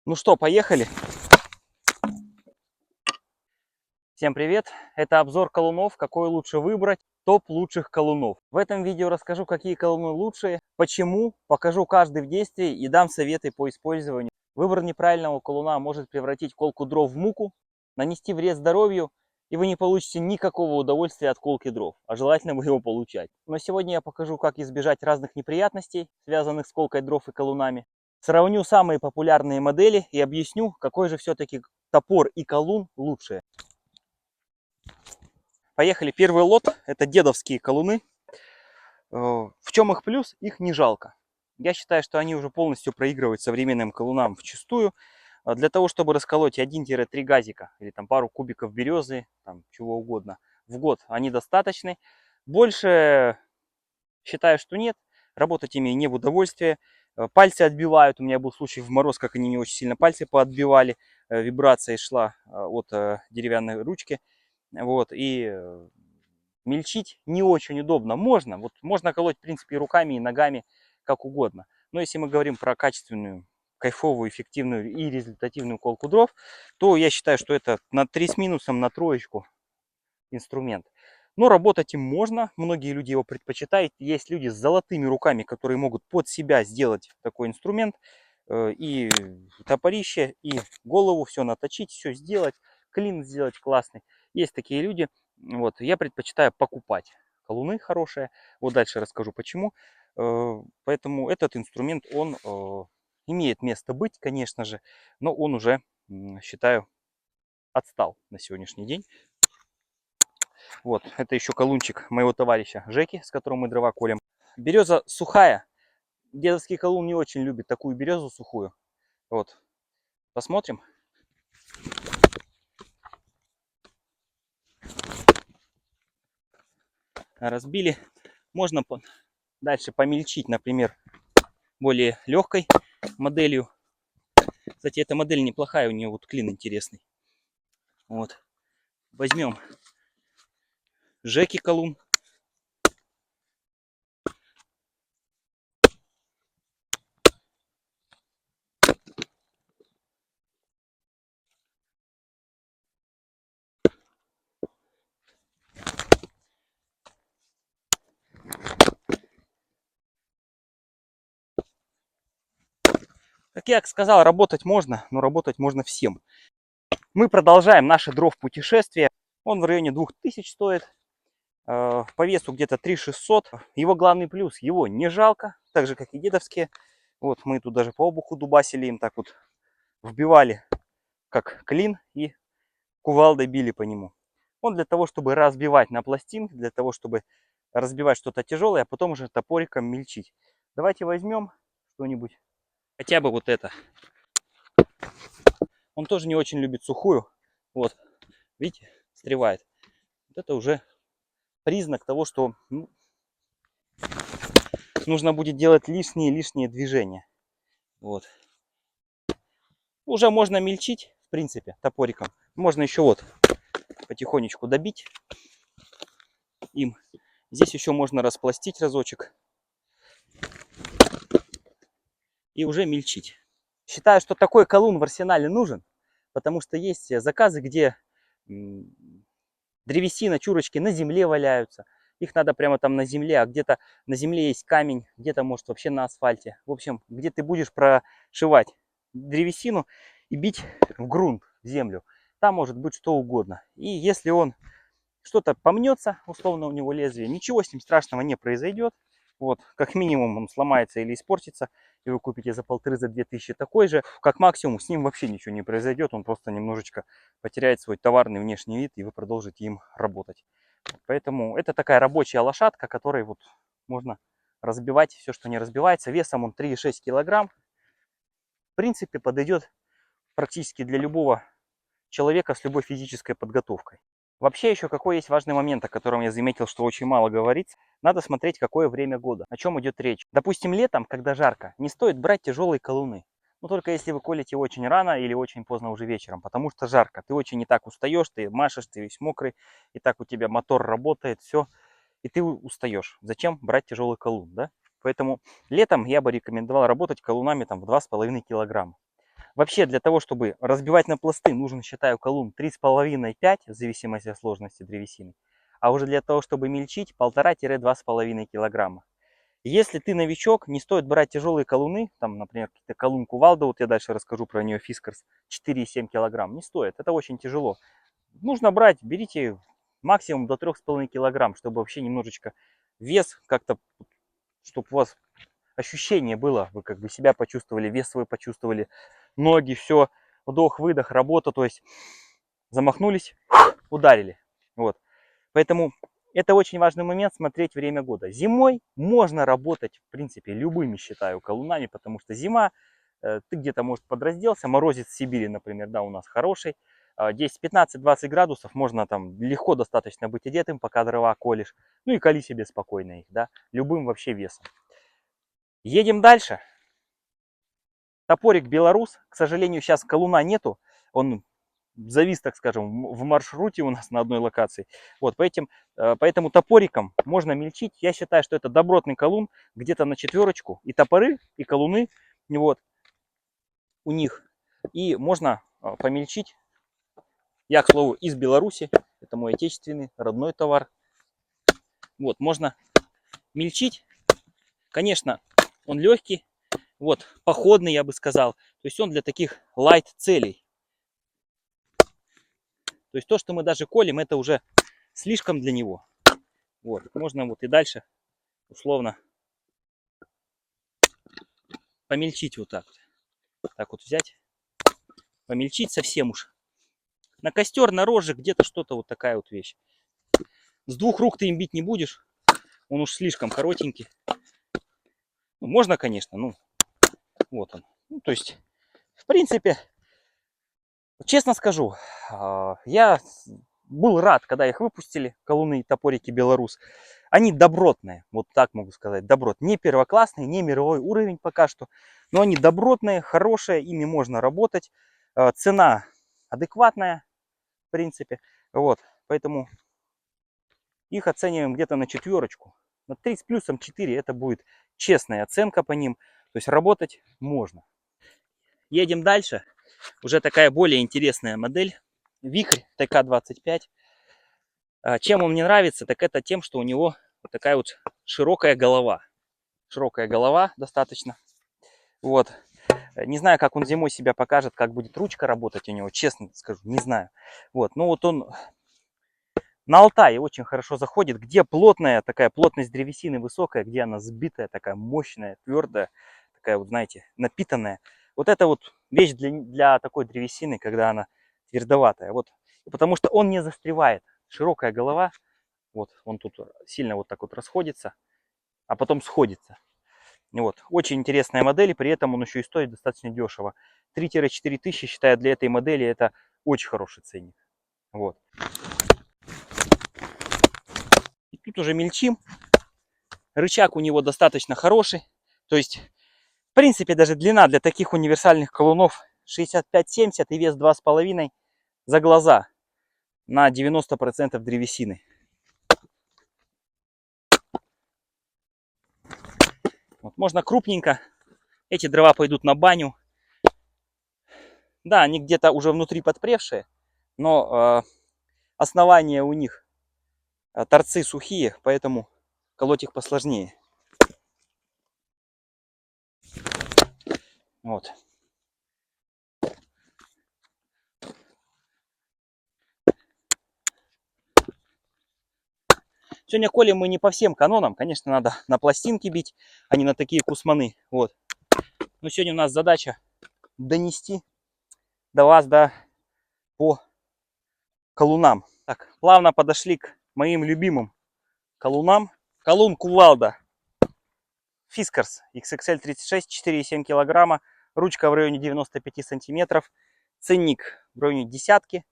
Ну что, поехали. Всем привет! Это обзор колунов, какой лучше выбрать, топ лучших колунов. В этом видео расскажу, какие колуны лучшие, почему, покажу каждый в действии и дам советы по использованию. Выбор неправильного колуна может превратить колку дров в муку, нанести вред здоровью, и вы не получите никакого удовольствия от колки дров, а желательно бы его получать. Но сегодня я покажу, как избежать разных неприятностей, связанных с колкой дров и колунами. Сравню самые популярные модели и объясню, какой же все-таки топор и колун лучше. Поехали. Первый лот — это дедовские колуны. В чем их плюс? Их не жалко. Я считаю, что они уже полностью проигрывают современным колунам вчистую. Для того, чтобы расколоть 1-3 газика или там пару кубиков березы, там чего угодно в год, они достаточны. Больше считаю, что нет. Работать ими не в удовольствие. Пальцы отбивают. У меня был случай в мороз, как они не очень сильно пальцы поотбивали. Вибрация шла от деревянной ручки. Вот, и мельчить не очень удобно. Можно колоть, в принципе, и руками, и ногами, как угодно. Но если мы говорим про качественную, кайфовую, эффективную и результативную колку дров, то я считаю, что это на 3 с минусом, на троечку инструмент. Но работать им можно, многие люди его предпочитают. Есть люди с золотыми руками, которые могут под себя сделать такой инструмент. И топорище, и голову все наточить, все сделать, клин сделать классный. Есть такие люди. Вот, я предпочитаю покупать колуны хорошие. Вот дальше расскажу почему. Поэтому этот инструмент, он имеет место быть, конечно же, но он уже, считаю, отстал на сегодняшний день. Вот, это еще колунчик моего товарища Жеки, с которым мы дрова колем. Береза сухая. Дедовский колун не очень любит такую березу сухую. Вот, посмотрим. Разбили. Можно дальше помельчить, например, более легкой моделью. Кстати, эта модель неплохая, у нее вот клин интересный. Вот, возьмем Жеки колун. Как я сказал, работать можно, но работать можно всем. Мы продолжаем наше дров путешествие. Он в районе 2000 стоит. По весу где-то 3600. Его главный плюс — его не жалко, так же как и дедовские. Вот мы тут даже по обуху дубасили им, так вот вбивали как клин и кувалдой били по нему. Он для того, чтобы разбивать на пластинки, для того, чтобы разбивать что-то тяжелое, а потом уже топориком мельчить. Давайте возьмем что-нибудь, хотя бы вот это. Он тоже не очень любит сухую. Вот, видите, встревает. Вот это уже признак того, что нужно будет делать лишние движения. Вот. Уже можно мельчить, в принципе, топориком. Можно еще вот потихонечку добить им. Здесь еще можно распластить разочек и уже мельчить. Считаю, что такой колун в арсенале нужен, потому что есть заказы, где древесина, чурочки на земле валяются. Их надо прямо там на земле, а где-то на земле есть камень, где-то, может, вообще на асфальте. В общем, где ты будешь прошивать древесину и бить в грунт, в землю. Там может быть что угодно. И если он что-то помнется, условно у него лезвие, ничего с ним страшного не произойдет. Вот, как минимум он сломается или испортится, и вы купите за 1500-2000 такой же. Как максимум с ним вообще ничего не произойдет, он просто немножечко потеряет свой товарный внешний вид, и вы продолжите им работать. Поэтому это такая рабочая лошадка, которой вот можно разбивать все, что не разбивается. Весом он 3,6 килограмм. В принципе, подойдет практически для любого человека с любой физической подготовкой. Вообще еще какой есть важный момент, о котором я заметил, что очень мало говорится. Надо смотреть, какое время года, о чем идет речь. Допустим, летом, когда жарко, не стоит брать тяжелые колуны. Но только если вы колите очень рано или очень поздно уже вечером, потому что жарко. Ты очень и так устаешь, ты машешь, ты весь мокрый, и так у тебя мотор работает, все, и ты устаешь. Зачем брать тяжелый колун, да? Поэтому летом я бы рекомендовал работать колунами там в 2,5 килограмма. Вообще для того, чтобы разбивать на пласты, нужен, считаю, колун 3,5-5, в зависимости от сложности древесины. А уже для того, чтобы мельчить, 1,5-2,5 килограмма. Если ты новичок, не стоит брать тяжелые колуны, там, например, какие-то колун Кувалда, вот я дальше расскажу про нее, Фискарс, 4,7 килограмм, не стоит, это очень тяжело. Нужно брать, берите максимум до 3,5 килограмм, чтобы вообще немножечко вес как-то, чтобы у вас ощущение было, вы как бы себя почувствовали, вес свой почувствовали, ноги, все, вдох-выдох, работа, то есть замахнулись, ударили. Вот. Поэтому это очень важный момент, смотреть время года. Зимой можно работать, в принципе, любыми, считаю, колунами, потому что зима, ты где-то, может, подразделся, морозец в Сибири, например, да, у нас хороший, 10, 15, 20 градусов, можно там легко достаточно быть одетым, пока дрова колешь, ну и кали себе спокойно их, да, любым вообще весом. Едем дальше. Топорик Беларус, к сожалению, сейчас колуна нету, он завис, так скажем, в маршруте у нас на одной локации. Вот, поэтому топориком можно мельчить. Я считаю, что это добротный колун, где-то на 4, и топоры, и колуны, вот, у них. И можно помельчить. Я, к слову, из Беларуси, это мой отечественный, родной товар. Вот, можно мельчить. Конечно, он легкий, вот, походный, я бы сказал. То есть он для таких лайт целей. То есть то, что мы даже колем, это уже слишком для него. Вот, можно вот и дальше условно помельчить вот так вот. Так вот взять, помельчить совсем уж. На костер, на рожек, где-то что-то вот такая вот вещь. С 2 рук ты им бить не будешь, он уж слишком коротенький. Ну, можно, конечно, ну, вот он. Ну, то есть, в принципе, честно скажу, я был рад, когда их выпустили, колуны и топорики Беларус. Они добротные, вот так могу сказать, добротные. Не первоклассные, не мировой уровень пока что, но они добротные, хорошие, ими можно работать. Цена адекватная, в принципе. Вот, поэтому их оцениваем где-то на 4. На 3 с плюсом 4 это будет честная оценка по ним. То есть работать можно. Едем дальше. Уже такая более интересная модель. Вихрь ТК-25. Чем он мне нравится, так это тем, что у него вот такая вот широкая голова. Широкая голова достаточно. Вот. Не знаю, как он зимой себя покажет, как будет ручка работать у него, честно скажу, не знаю. Вот. Ну вот он на Алтае очень хорошо заходит, где плотная такая плотность древесины высокая, где она сбитая, такая мощная, твердая, такая вот, знаете, напитанная. Вот это вот вещь для такой древесины, когда она твердоватая. Вот. Потому что он не застревает. Широкая голова, вот он тут сильно вот так вот расходится, а потом сходится. Вот. Очень интересная модель, и при этом он еще и стоит достаточно дешево. 3-4 тысячи, считаю, для этой модели это очень хороший ценник. Вот. И тут уже мельчим. Рычаг у него достаточно хороший. То есть, в принципе, даже длина для таких универсальных колунов 65-70 и вес 2,5 за глаза на 90% древесины. Вот, можно крупненько. Эти дрова пойдут на баню. Да, они где-то уже внутри подпревшие, но основания у них, торцы сухие, поэтому колоть их посложнее. Вот. Сегодня колем мы не по всем канонам. Конечно, надо на пластинки бить, а не на такие кусманы. Вот. Но сегодня у нас задача донести до вас, да, по колунам. Так, плавно подошли к моим любимым колунам. Колун Кувалда Фискарс XXL 36, 4,7 килограмма. Ручка в районе 95 сантиметров. Ценник в районе десятки.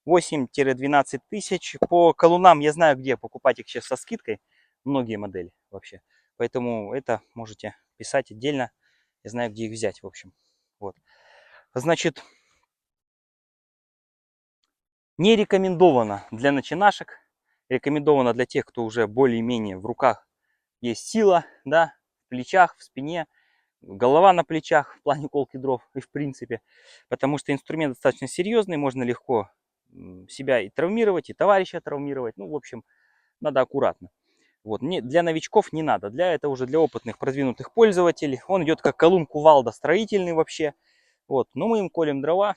8-12 тысяч. По колунам я знаю, где покупать их сейчас со скидкой. Многие модели вообще. Поэтому это можете писать отдельно. Я знаю, где их взять, в общем. Вот. Значит, не рекомендовано для начинашек. Рекомендовано для тех, кто уже более-менее в руках есть сила, да, в плечах, в спине. голова на плечах в плане колки дров и в принципе. Потому что инструмент достаточно серьезный, можно легко себя и травмировать, и товарища травмировать. Ну, в общем, надо аккуратно. Вот. Для новичков не надо, это уже для опытных, продвинутых пользователей. Он идет как колун кувалда, строительный вообще. Вот. Но мы им колем дрова.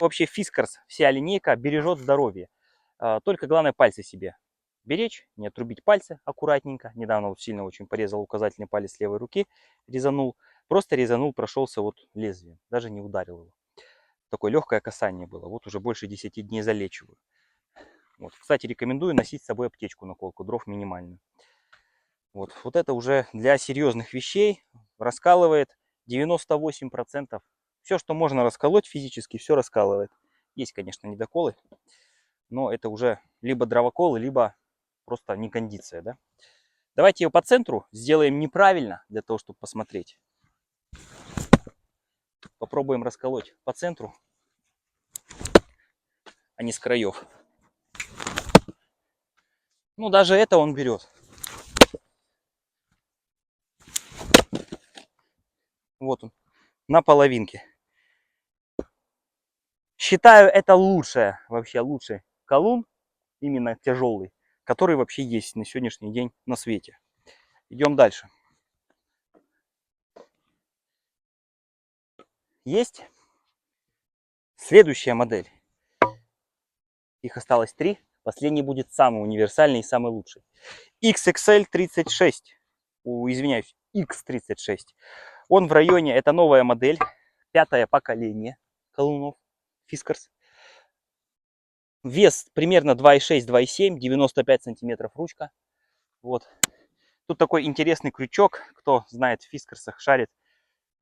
Вообще Fiskars, вся линейка бережет здоровье. Только главное пальцы себе беречь, не отрубить пальцы аккуратненько. Недавно вот сильно очень порезал указательный палец левой руки, резанул. Просто резанул, прошелся вот лезвием, даже не ударил его. Такое легкое касание было. Вот уже больше 10 дней залечиваю. Вот. Кстати, рекомендую носить с собой аптечку на колку дров минимальную. Вот это уже для серьезных вещей раскалывает 98%. Все, что можно расколоть физически, все раскалывает. Есть, конечно, недоколы, но это уже либо дровоколы, либо просто не кондиция. Да? Давайте ее по центру сделаем неправильно, для того, чтобы посмотреть. Попробуем расколоть по центру, а не с краев. Ну, даже это он берет. Вот он, на половинке. Считаю, это вообще лучший колун, именно тяжелый, который вообще есть на сегодняшний день на свете. Идем дальше. Есть следующая модель. Их осталось 3. Последний будет самый универсальный и самый лучший. XXL36. Извиняюсь, X36. Он в районе, это новая модель, 5-е поколение колунов Fiskars. Вес примерно 2,6-2,7, 95 сантиметров ручка. Вот. Тут такой интересный крючок, кто знает в Fiskars'ах, шарит,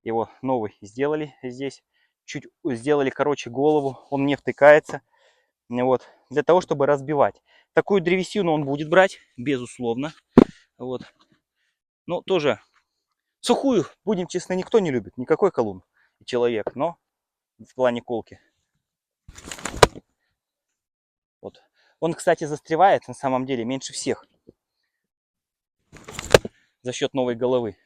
его новый сделали здесь. Чуть сделали короче голову, он не втыкается. Вот. Для того, чтобы разбивать. Такую древесину он будет брать, безусловно. Вот. Но тоже сухую, будем честны, никто не любит. Никакой колун и человек, но в плане колки. Вот. Он, кстати, застревает на самом деле меньше всех. За счет новой головы.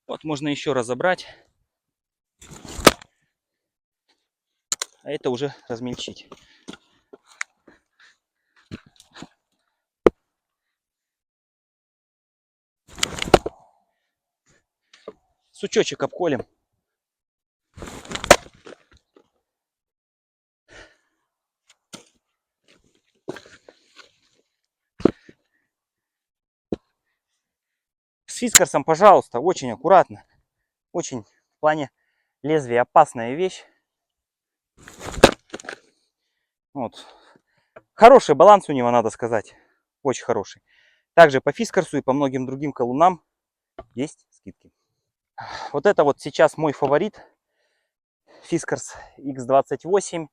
Вот можно еще разобрать. А это уже размельчить. Сучочек обколем. С Фискарсом, пожалуйста, очень аккуратно. Очень в плане лезвия опасная вещь. Вот. Хороший баланс у него, надо сказать. Очень хороший. Также по Фискарсу и по многим другим колунам есть скидки. Вот это вот сейчас мой фаворит. Fiskars X28.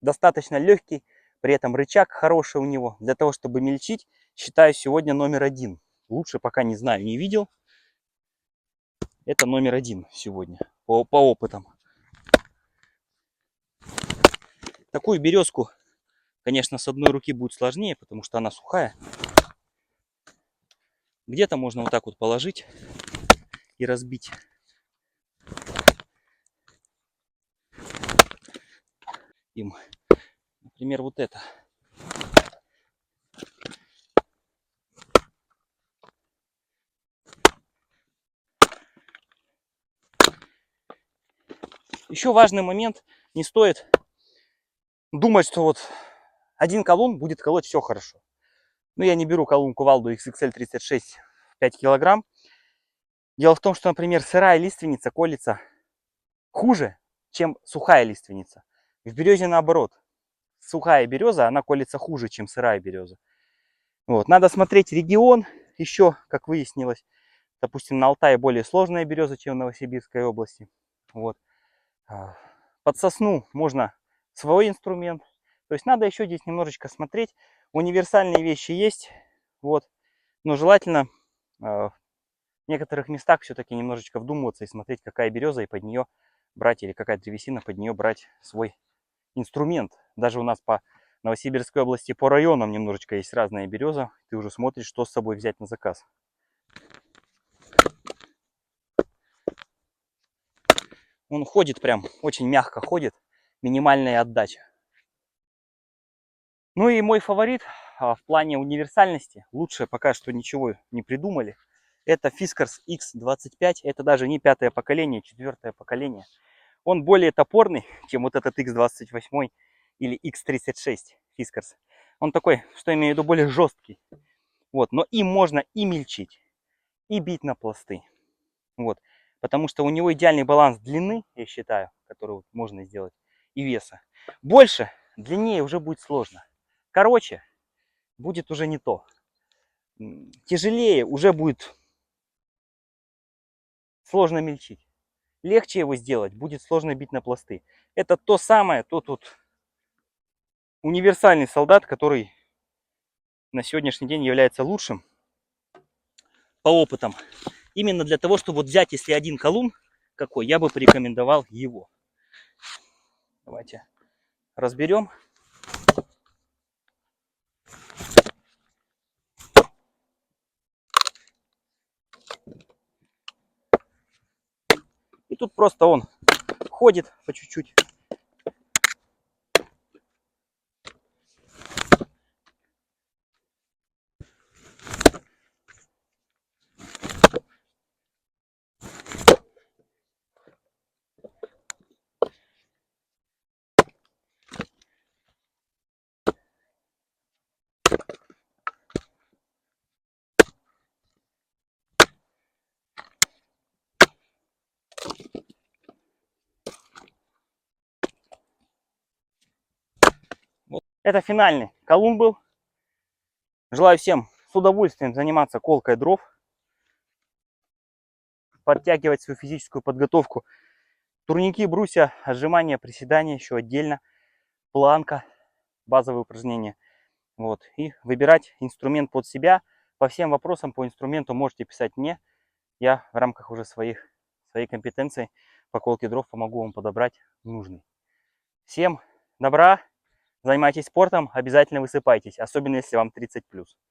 Достаточно легкий. При этом рычаг хороший у него. Для того, чтобы мельчить, считаю сегодня номер 1. Лучше пока не знаю, не видел. Это номер 1 сегодня. По опытам. Такую березку, конечно, с одной руки будет сложнее, потому что она сухая. Где-то можно вот так вот положить и разбить. Им, например, вот это. Еще важный момент. Не стоит думать, что вот один колун будет колоть все хорошо. Но я не беру колун кувалду XXL36 5 килограмм. Дело в том, что, например, сырая лиственница колется хуже, чем сухая лиственница. В березе наоборот. Сухая береза, она колется хуже, чем сырая береза. Вот. Надо смотреть регион. Еще, как выяснилось, допустим, на Алтае более сложная береза, чем в Новосибирской области. Вот. Под сосну можно свой инструмент. То есть надо еще здесь немножечко смотреть. Универсальные вещи есть. Вот. Но желательно в некоторых местах все-таки немножечко вдумываться и смотреть, какая береза, и под нее брать, или какая древесина, под нее брать свой инструмент. Даже у нас Новосибирской области по районам немножечко есть разная береза. Ты уже смотришь, что с собой взять на заказ. Он ходит прям, очень мягко ходит. Минимальная отдача. Ну и мой фаворит в плане универсальности, лучше пока что ничего не придумали. Это Fiskars X25, это даже не 5-е поколение, 4-е поколение. Он более топорный, чем вот этот X28 или X36 Fiskars. Он такой, что имею в виду, более жесткий. Вот, но им можно и мельчить, и бить на пласты. Вот, потому что у него идеальный баланс длины, я считаю, который вот можно сделать, и веса. Больше, длиннее уже будет сложно. Короче, будет уже не то. Тяжелее уже будет сложно мельчить. Легче его сделать, будет сложно бить на пласты. Это то самое, тот вот универсальный солдат, который на сегодняшний день является лучшим по опытам. Именно для того, чтобы вот взять, если один колун какой, я бы порекомендовал его. Давайте разберем. И тут просто он ходит по чуть-чуть. Вот. Это финальный колун был. Желаю всем с удовольствием заниматься колкой дров, подтягивать свою физическую подготовку. Турники, брусья, отжимания, приседания еще отдельно, планка, базовые упражнения. Вот. И выбирать инструмент под себя. По всем вопросам по инструменту можете писать мне. Я в рамках уже своей компетенции по колке дров помогу вам подобрать нужный. Всем добра, занимайтесь спортом, обязательно высыпайтесь, особенно если вам 30+.